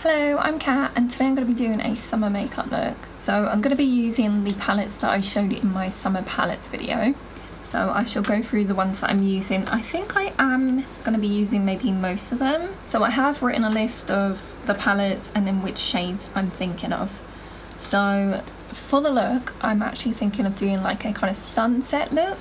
Hello, I'm Kat and today I'm going to be doing a summer makeup look. So I'm going to be using the palettes that I showed in my summer palettes video. So I shall go through the ones that I'm using. I think I am going to be using maybe most of them. So I have written a list of the palettes and then which shades I'm thinking of. So for the look, I'm actually thinking of doing like a kind of sunset look.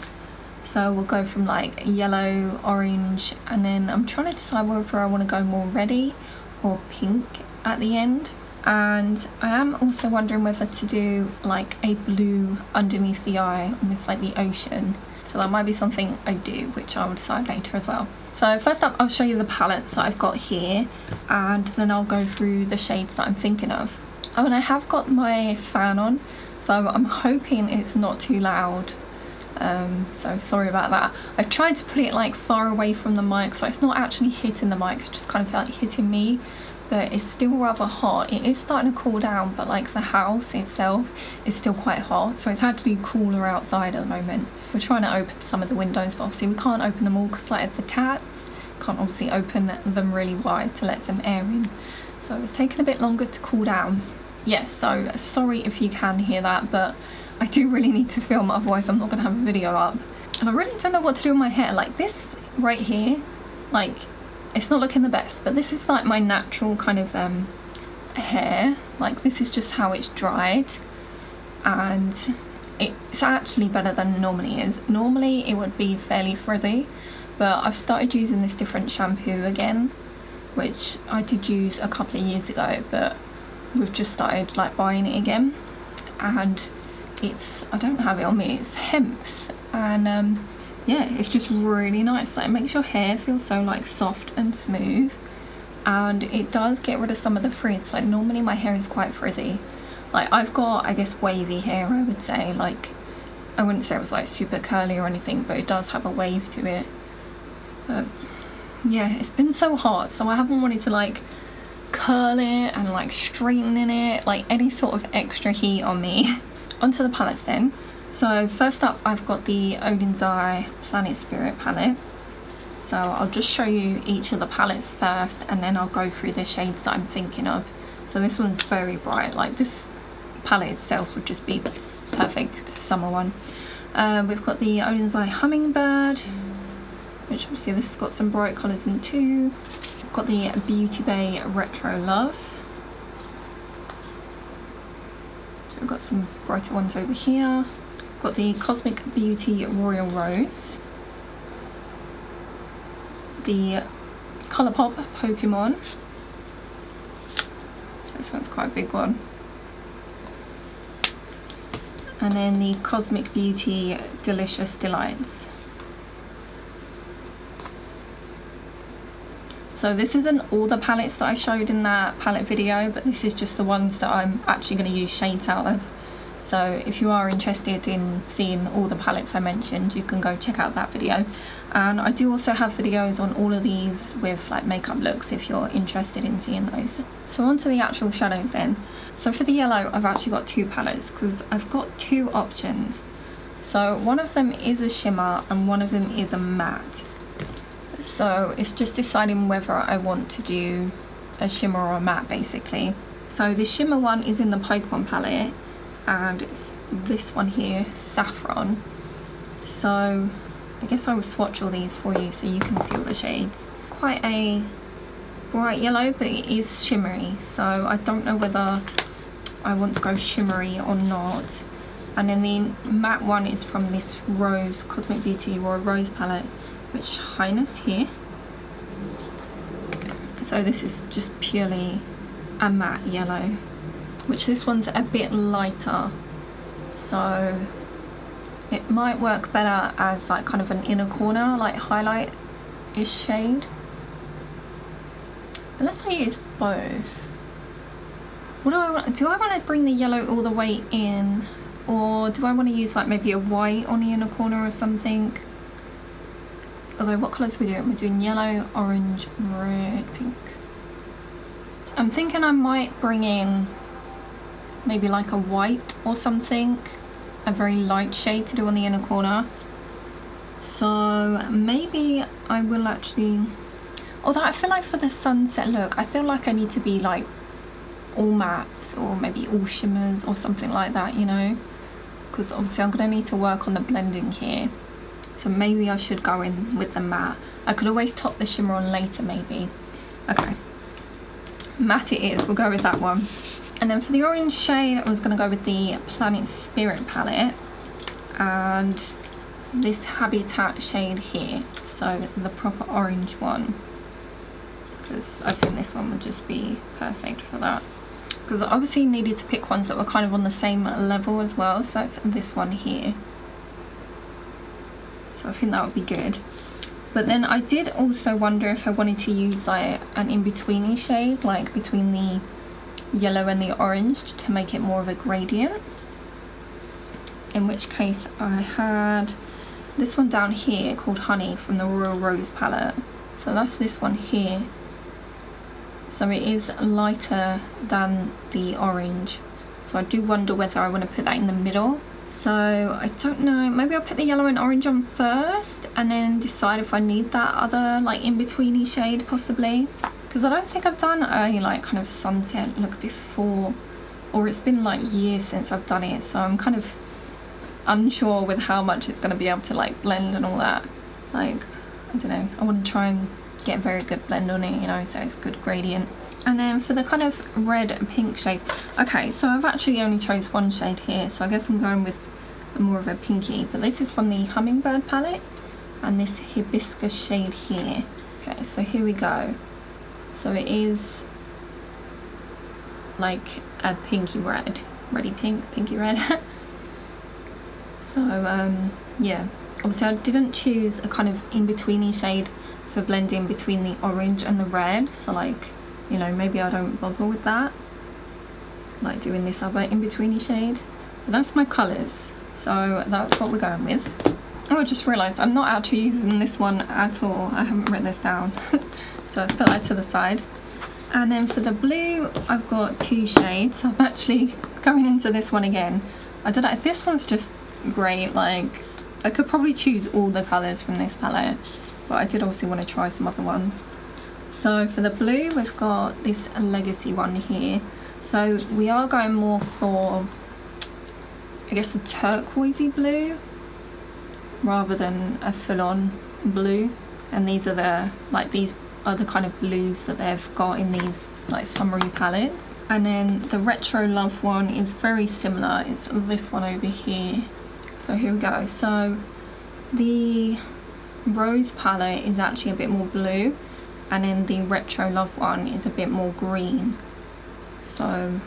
So we'll go from like yellow, orange, and then I'm trying to decide whether I want to go more reddy or pink at the end. And I am also wondering whether to do like a blue underneath the eye, almost like the ocean. So that might be something I do, which I will decide later as well. So first up, I'll show you the palettes that I've got here, and then I'll go through the shades that I'm thinking of. Oh, and I have got my fan on, so I'm hoping it's not too loud. So sorry about that. I've tried to put it like far away from the mic, so it's not actually hitting the mic, it's just kind of like hitting me. But it's still rather hot. It is starting to cool down, but like the house itself is still quite hot, so it's actually cooler outside at the moment. We're trying to open some of the windows, but obviously we can't open them all because like the cats can't obviously open them really wide to let some air in. So it's taken a bit longer to cool down. Yes, so sorry if you can hear that, but I do really need to film, otherwise I'm not going to have a video up. And I really don't know what to do with my hair. Like this right here, like it's not looking the best, but this is like my natural kind of hair. Like this is just how it's dried, and it's actually better than normally is. Normally it would be fairly frizzy, but I've started using this different shampoo again, which I did use a couple of years ago, but we've just started like buying it again, and it's, I don't have it on me, it's hemp's, and yeah, it's just really nice. Like it makes your hair feel so like soft and smooth, and it does get rid of some of the frizz. Like normally my hair is quite frizzy. Like I've got, I guess, wavy hair, I would say. Like I wouldn't say it was like super curly or anything, but it does have a wave to it. But yeah, it's been so hot, so I haven't wanted to like curl it and like straighten it, like any sort of extra heat on me. Onto the palettes then. So first up, I've got the Oden's Eye Planet Spirit palette. So I'll just show you each of the palettes first, and then I'll go through the shades that I'm thinking of. So this one's very bright. Like this palette itself would just be perfect summer one. We've got the Oden's Eye Hummingbird, which obviously this has got some bright colours in too. We've got the Beauty Bay Retro Love. So we've got some brighter ones over here. Got the Cosmic Beauty Royal Rose, the Colourpop Pokemon, so this one's quite a big one, and then the Cosmic Beauty Delicious Delights. So this isn't all the palettes that I showed in that palette video, but this is just the ones that I'm actually going to use shades out of. So if you are interested in seeing all the palettes I mentioned, you can go check out that video. And I do also have videos on all of these with like makeup looks if you're interested in seeing those. So on to the actual shadows then. So for the yellow, I've actually got two palettes because I've got two options. So one of them is a shimmer and one of them is a matte. So it's just deciding whether I want to do a shimmer or a matte basically. So the shimmer one is in the Pokemon palette, and it's this one here, Saffron. So I guess I will swatch all these for you so you can see all the shades. Quite a bright yellow, but it is shimmery, so I don't know whether I want to go shimmery or not. And then the matte one is from this Rose Cosmic Beauty Royal Rose palette, which Highness here. So this is just purely a matte yellow, which this one's a bit lighter, so it might work better as like kind of an inner corner, like highlight-ish shade. Unless I use both. What do I want? Do I want to bring the yellow all the way in, or do I want to use like maybe a white on the inner corner or something? Although what colours are we doing? We're doing yellow, orange, red, pink. I'm thinking I might bring in maybe like a white or something, a very light shade to do on the inner corner. So maybe I will actually, although I feel like for the sunset look, I feel like I need to be like all mattes or maybe all shimmers or something like that, you know, because obviously I'm going to need to work on the blending here. So maybe I should go in with the matte. I could always top the shimmer on later maybe. Okay, matte it is, we'll go with that one. And then for the orange shade, I was going to go with the Planet Spirit palette and this Habitat shade here, so the proper orange one, because I think this one would just be perfect for that. Because I obviously needed to pick ones that were kind of on the same level as well, so that's this one here. So I think that would be good. But then I did also wonder if I wanted to use like an in-betweeny shade, like between the yellow and the orange, to make it more of a gradient. In which case I had this one down here called Honey from the Royal Rose palette. So that's this one here. So it is lighter than the orange. So I do wonder whether I want to put that in the middle. So I don't know, maybe I'll put the yellow and orange on first and then decide if I need that other like in-betweeny shade possibly. Because I don't think I've done a like kind of sunset look before, or it's been like years since I've done it, so I'm kind of unsure with how much it's going to be able to like blend and all that. Like, I don't know, I want to try and get a very good blend on it, you know, so it's a good gradient. And then for the kind of red and pink shade, okay, so I've actually only chose one shade here, so I guess I'm going with more of a pinky, but this is from the Hummingbird palette and this hibiscus shade here. Okay, so here we go. So it is like a pinky red, reddy pink, pinky red. So yeah, obviously I didn't choose a kind of in-betweeny shade for blending between the orange and the red, so like, you know, maybe I don't bother with that, like doing this other in-betweeny shade. But that's my colours, so that's what we're going with. Oh, I just realised I'm not actually using this one at all. I haven't written this down. So let's put that to the side. And then for the blue, I've got two shades. So I'm actually going into this one again. I don't know, this one's just great. Like, I could probably choose all the colours from this palette, but I did obviously want to try some other ones. So for the blue, we've got this Legacy one here. So we are going more for, I guess, a turquoisey blue rather than a full-on blue. And these are the, like, these are the kind of blues that they've got in these like summery palettes. And then the Retro Love one is very similar. It's this one over here. So here we go. So the Rose palette is actually a bit more blue, and then the Retro Love one is a bit more green. So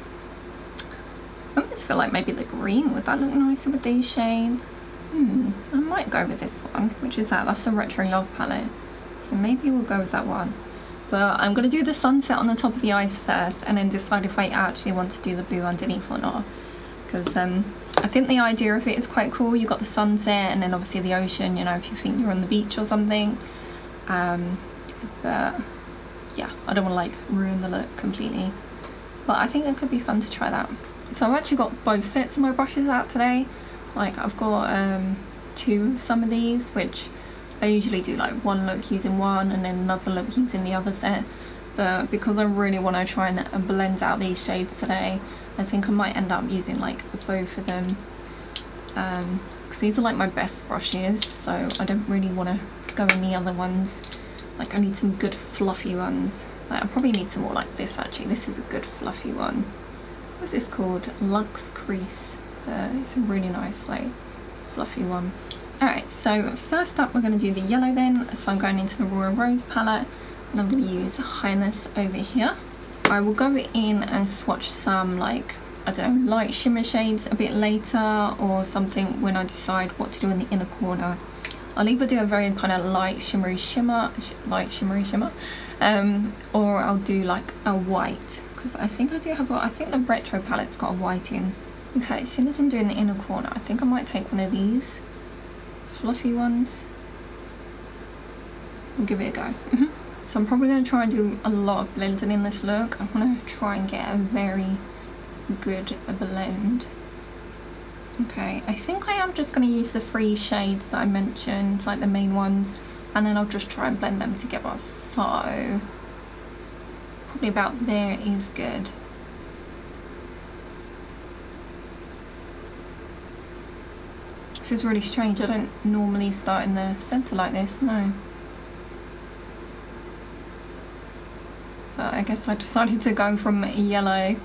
I almost feel like maybe the green, would that look nicer with these shades? I might go with this one, which is that's the Retro Love palette. So maybe we'll go with that one. But I'm going to do the sunset on the top of the eyes first and then decide if I actually want to do the blue underneath or not. Because I think the idea of it is quite cool. You've got the sunset and then obviously the ocean, you know, if you think you're on the beach or something. But yeah, I don't want to like ruin the look completely. But I think it could be fun to try that. So I've actually got both sets of my brushes out today. Like, I've got two of some of these, which I usually do like one look using one and then another look using the other set. But because I really want to try and blend out these shades today, I think I might end up using like both of them. Because these are like my best brushes, so I don't really want to go in the other ones. Like, I need some good fluffy ones. Like, I probably need some more like this actually. This is a good fluffy one. What's this called? Luxe Crease. It's a really nice like fluffy one. Alright, so first up we're going to do the yellow then. So I'm going into the Royal Rose palette and I'm going to use Highness over here. I will go in and swatch some like, I don't know, light shimmer shades a bit later or something when I decide what to do in the inner corner. I'll either do a very kind of light shimmery shimmer, or I'll do like a white, because I think I do have I think the Retro palette's got a white in. Okay, as soon as I'm doing the inner corner, I think I might take one of these fluffy ones. We'll give it a go. So I'm probably going to try and do a lot of blending in this look. I want to try and get a very good blend. Okay, I think I am just going to use the 3 shades that I mentioned, like the main ones, and then I'll just try and blend them together. So probably about there is good. This is really strange. I don't normally start in the centre like this, no. But I guess I decided to go from yellow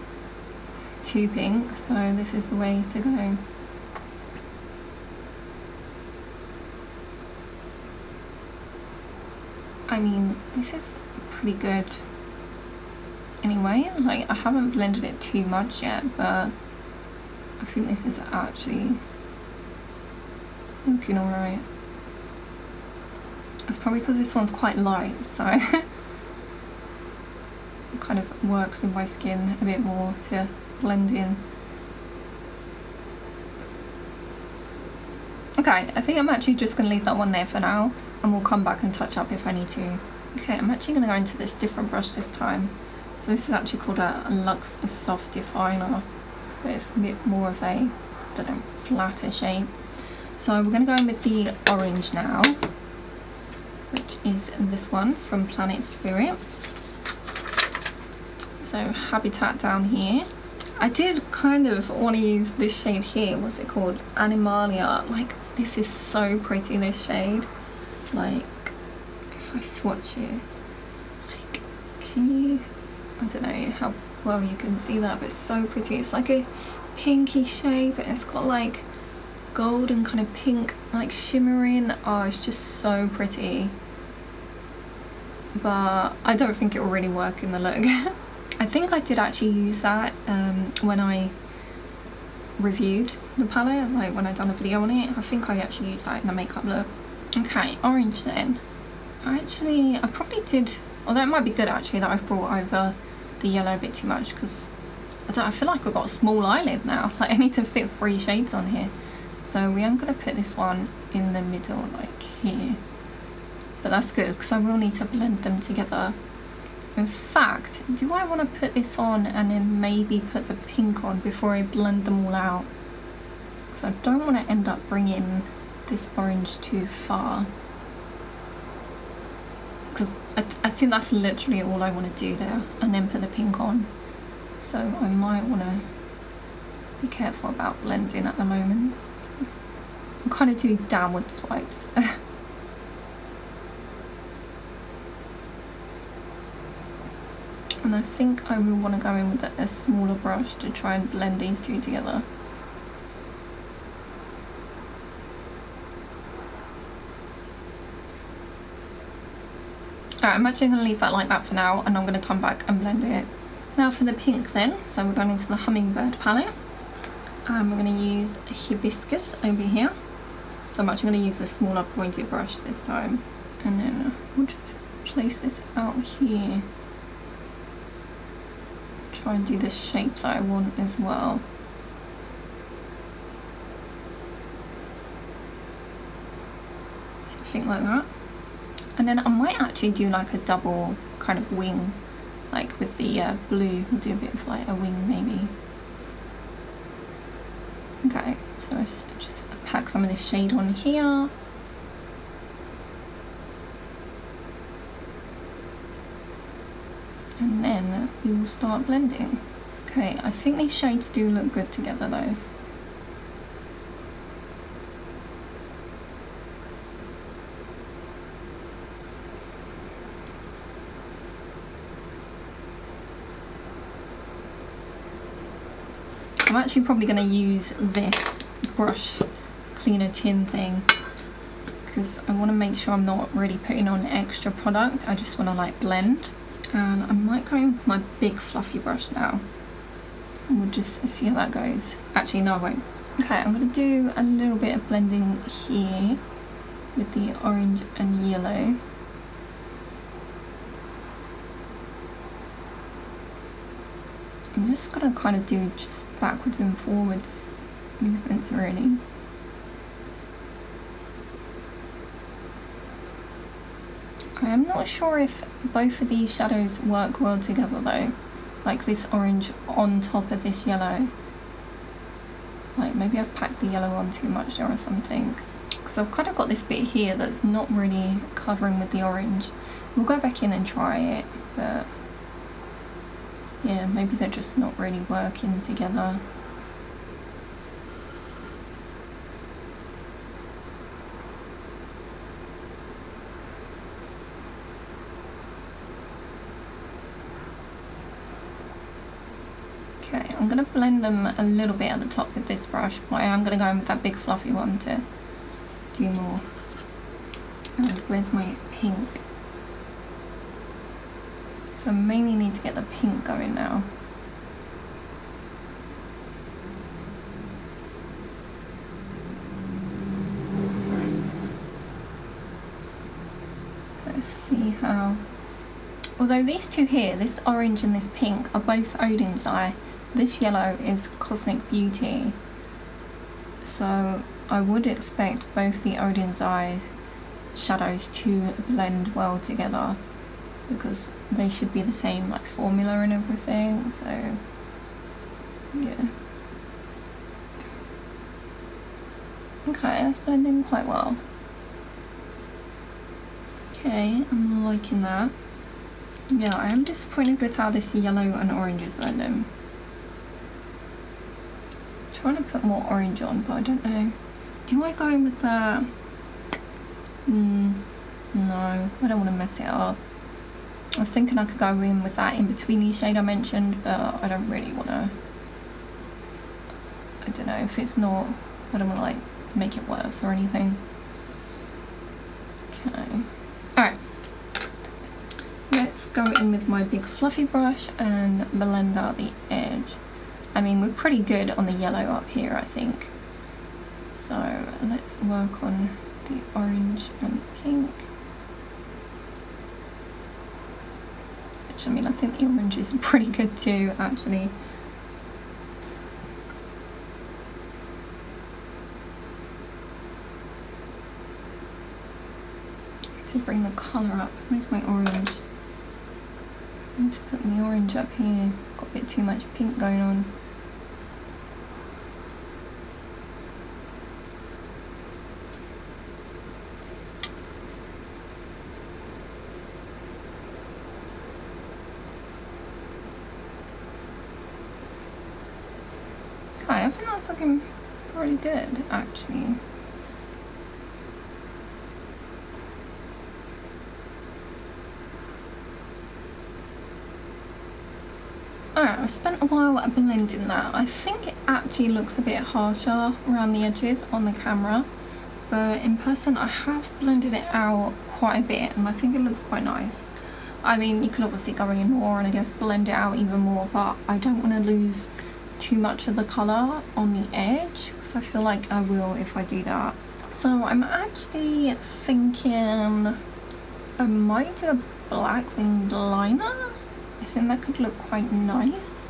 to pink, so this is the way to go. I mean, this is pretty good anyway. Like, I haven't blended it too much yet, but I think this is actually looking alright. It's probably because this one's quite light, so it kind of works with my skin a bit more to blend in. Okay, I think I'm actually just going to leave that one there for now, and we'll come back and touch up if I need to. Okay, I'm actually going to go into this different brush this time. So this is actually called a Luxe Soft Definer, but it's a bit more of a, I don't know, flatter shape. So we're going to go in with the orange now, which is this one from Planet Spirit. So Habitat down here. I did kind of want to use this shade here. What's it called? Animalia. Like, this is so pretty, this shade. Like, if I swatch it, like, can you, I don't know how well you can see that, but it's so pretty. It's like a pinky shape, and it's got like gold and kind of pink, like shimmering. Oh, it's just so pretty. But I don't think it will really work in the look. I think I did actually use that when I reviewed the palette, like when I done a video on it. I think I actually used that in the makeup look. Okay, orange then. I probably did, although it might be good actually that I've brought over the yellow a bit too much, because I feel like I've got a small eyelid now. Like, I need to fit 3 shades on here. So we are going to put this one in the middle, like here. But that's good, because I will need to blend them together. In fact, do I want to put this on and then maybe put the pink on before I blend them all out? Because I don't want to end up bringing this orange too far. Because I think that's literally all I want to do there, and then put the pink on. So I might want to be careful about blending at the moment. I'll kind of do downward swipes. And I think I will want to go in with a smaller brush to try and blend these two together. Alright, I'm actually going to leave that like that for now, and I'm going to come back and blend it. Now for the pink then, so we're going into the Hummingbird palette. And we're going to use Hibiscus over here. So I'm actually going to use the smaller pointed brush this time. And then we'll just place this out here. Try and do the shape that I want as well. So I think like that. And then I might actually do like a double kind of wing, like with the blue. We'll do a bit of like a wing maybe. Okay, so let's just pack some of this shade on here. And then we will start blending. Okay, I think these shades do look good together though. I'm actually probably going to use this brush cleaner tin thing, because I want to make sure I'm not really putting on extra product. I just want to like blend. And I might go in with my big fluffy brush now, and we'll just see how that goes. Actually no, I won't. Okay, I'm going to do a little bit of blending here with the orange and yellow. I'm just going to kind of do just backwards and forwards movements really. I am not sure if both of these shadows work well together though, like this orange on top of this yellow. Like maybe I've packed the yellow on too much there or something, because I've kind of got this bit here that's not really covering with the orange. We'll go back in and try it, but yeah, maybe they're just not really working together. Okay, I'm going to blend them a little bit at the top with this brush, but I am going to go in with that big fluffy one to do more. And where's my pink? So I mainly need to get the pink going now. So let's see how... Although these two here, this orange and this pink, are both Oden's Eye, this yellow is Cosmic Beauty. So I would expect both the Oden's Eye shadows to blend well together, because they should be the same like formula and everything, so yeah. Okay, that's blending quite well. Okay, I'm liking that. Yeah, I am disappointed with how this yellow and orange is blending. I'm trying to put more orange on, but I don't know. Do I go in with that? No, I don't want to mess it up. I was thinking I could go in with that in-betweeny shade I mentioned, but I don't really want to. I don't know, if it's not, I don't want to like make it worse or anything. Okay, alright. Let's go in with my big fluffy brush and blend out the edge. I mean, we're pretty good on the yellow up here, I think. So let's work on the orange and pink. Which, I mean, I think the orange is pretty good too, actually. To bring the colour up. Where's my orange? I need to put my orange up here. Got a bit too much pink going on. Okay, I think that's looking pretty good, actually. Alright, I've spent a while blending that. I think it actually looks a bit harsher around the edges on the camera, but in person I have blended it out quite a bit and I think it looks quite nice. I mean, you could obviously go in more and I guess blend it out even more, but I don't want to lose too much of the colour on the edge, because I feel like I will if I do that. So I'm actually thinking I might do a black winged liner. I think that could look quite nice,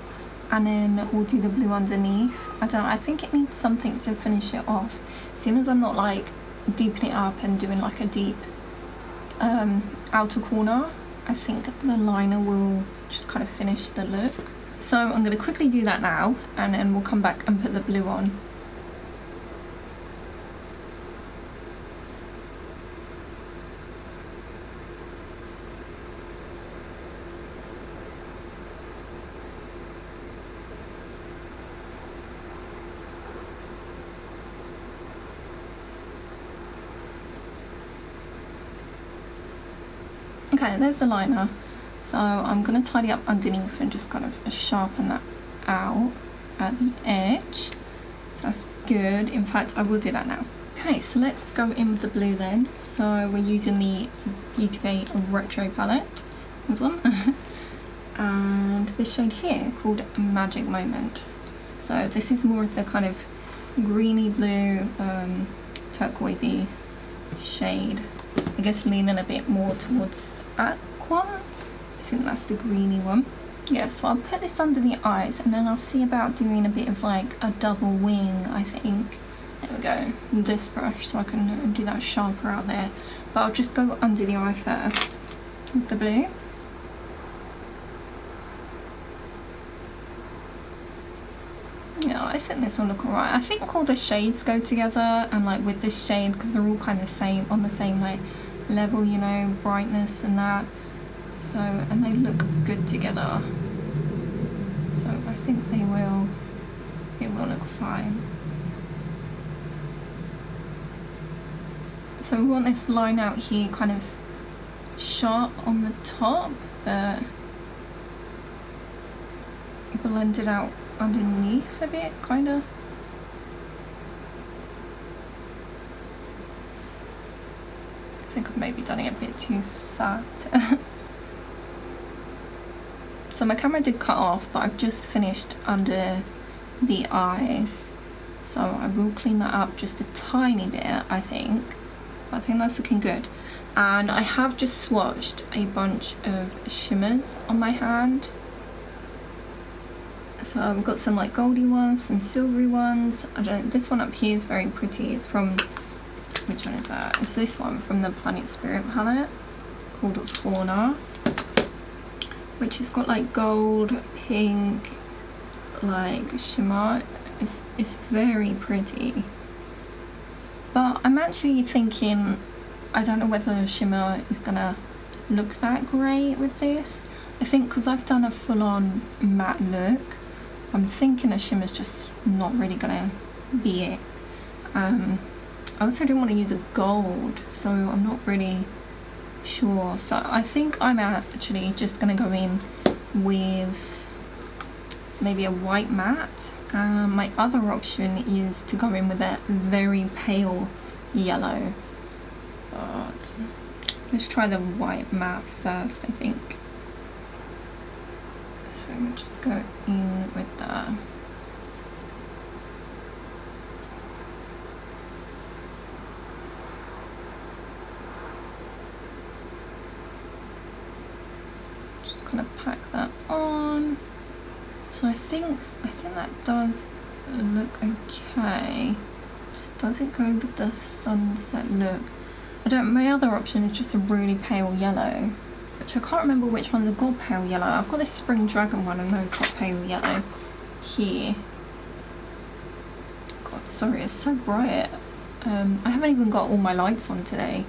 and then we'll do the blue underneath. I don't know, I think it needs something to finish it off. Seeing as I'm not like deepening it up and doing like a deep outer corner, I think the liner will just kind of finish the look. So I'm going to quickly do that now, and then we'll come back and put the blue on. Okay, there's the liner. So I'm going to tidy up underneath and just kind of sharpen that out at the edge. So that's good. In fact, I will do that now. Okay, so let's go in with the blue then. So we're using the Battybean Retro palette. There's one. And this shade here called Magic Moment. So this is more of the kind of greeny blue, turquoisey shade. I guess leaning a bit more towards aqua. I think that's the greeny one. Yeah, so I'll put this under the eyes and then I'll see about doing a bit of like a double wing, I think. There we go, this brush, so I can do that sharper out there. But I'll just go under the eye first with the blue. Yeah, I think this will look alright. I think all the shades go together, and like with this shade, because they're all kind of same on the same like level, you know, brightness and that. So, and they look good together. So I think it will look fine. So we want this line out here kind of sharp on the top, but blend it out underneath a bit, kind of. I think I've maybe done it a bit too fat. So my camera did cut off, but I've just finished under the eyes. So I will clean that up just a tiny bit, I think. I think that's looking good. And I have just swatched a bunch of shimmers on my hand. So I've got some like goldy ones, some silvery ones. This one up here is very pretty. It's from, which one is that? It's this one from the Planet Spirit palette called Fauna, which has got like gold, pink, like shimmer. It's very pretty. But I'm actually thinking, I don't know whether shimmer is gonna look that great with this. I think because I've done a full-on matte look, I'm thinking a shimmer's just not really gonna be it. I also didn't want to use a gold, so I'm not really sure. So I think I'm actually just gonna go in with maybe a white matte. My other option is to go in with a very pale yellow, but let's try the white matte first, I think. So we'll just go in with that. Just kind of pack that on. So I think that does look okay. Just does it go with the sunset look? My other option is just a really pale yellow, which I can't remember which one's got pale yellow. I've got this Spring Dragon one and those got pale yellow here. God, sorry, it's so bright. I haven't even got all my lights on today,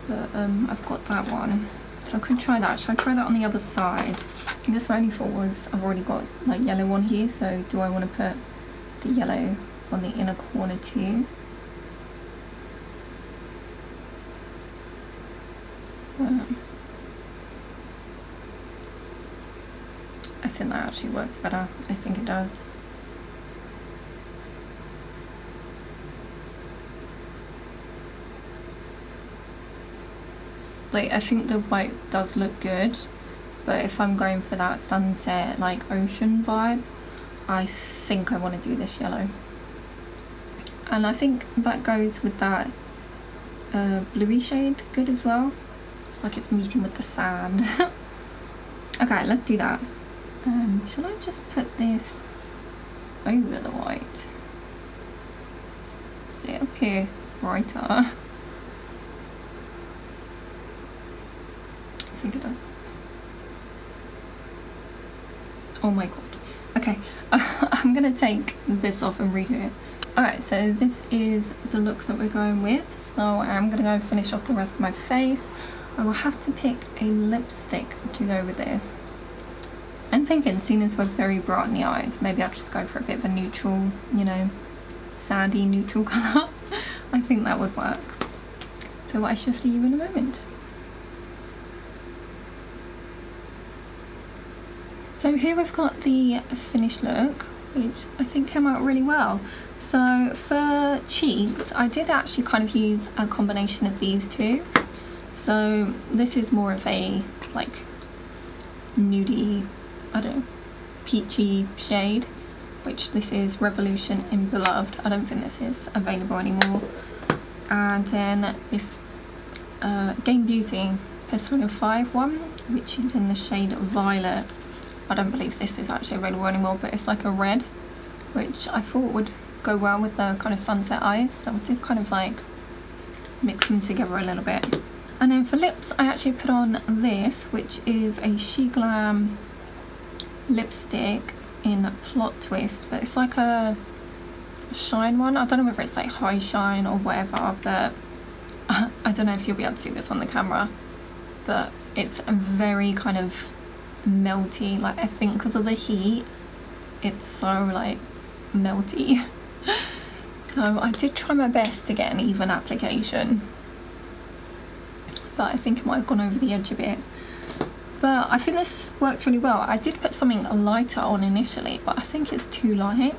but I've got that one. So I could try that. Should I try that on the other side? I guess my only thought was I've already got like yellow on here, so do I want to put the yellow on the inner corner too? I think that actually works better. I think it does. Like, I think the white does look good, but if I'm going for that sunset, like ocean vibe, I think I want to do this yellow. And I think that goes with that bluey shade good as well. It's like it's meeting with the sand. Okay, let's do that. Shall I just put this over the white? See it up here brighter? I think it does. Oh my god. Okay, I'm gonna take this off and redo it. Alright, so this is the look that we're going with. So I'm gonna go finish off the rest of my face. I will have to pick a lipstick to go with this. I'm thinking, seeing as we're very bright in the eyes, maybe I'll just go for a bit of a neutral, you know, sandy neutral colour. I think that would work. So I shall see you in a moment. So here we've got the finished look, which I think came out really well. So for cheeks, I did actually kind of use a combination of these two. So this is more of a like nudie, I don't know, peachy shade, which this is Revolution in Beloved. I don't think this is available anymore. And then this Game Beauty Persona 5 one, which is in the shade Violet. I don't believe this is actually available anymore, but it's like a red, which I thought would go well with the kind of sunset eyes. So I did kind of like mix them together a little bit. And then for lips, I actually put on this, which is a She Glam lipstick in Plot Twist, but it's like a shine one. I don't know whether it's like high shine or whatever, but I don't know if you'll be able to see this on the camera, but it's a very kind of melty, like I think because of the heat it's so like melty. So I did try my best to get an even application, but I think it might have gone over the edge a bit. But I think this works really well. I did put something lighter on initially, but I think it's too light,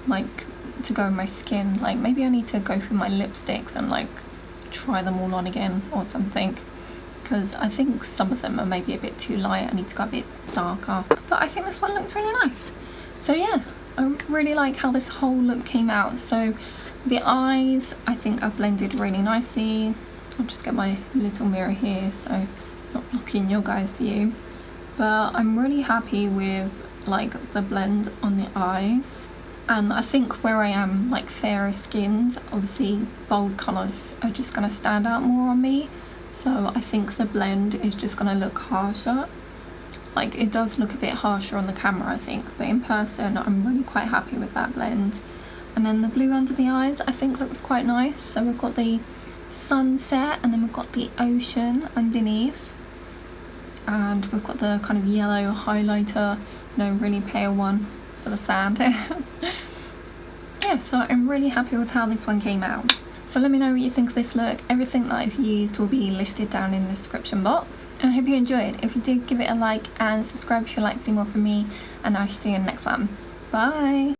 like, to go in my skin. Like, maybe I need to go through my lipsticks and like try them all on again or something, because I think some of them are maybe a bit too light. I need to go a bit darker, but I think this one looks really nice. So yeah, I really like how this whole look came out. So the eyes, I think I've blended really nicely. I'll just get my little mirror here so not blocking your guys' view, but I'm really happy with like the blend on the eyes. And I think where I am like fairer skinned, obviously bold colours are just going to stand out more on me, so I think the blend is just going to look harsher. Like, it does look a bit harsher on the camera, I think, but in person I'm really quite happy with that blend. And then the blue under the eyes I think looks quite nice. So we've got the sunset and then we've got the ocean underneath, and we've got the kind of yellow highlighter, really pale one for the sand. Yeah, so I'm really happy with how this one came out. So let me know what you think of this look. Everything that I've used will be listed down in the description box. And I hope you enjoyed. If you did, give it a like and subscribe if you'd like to see more from me, and I shall see you in the next one. Bye!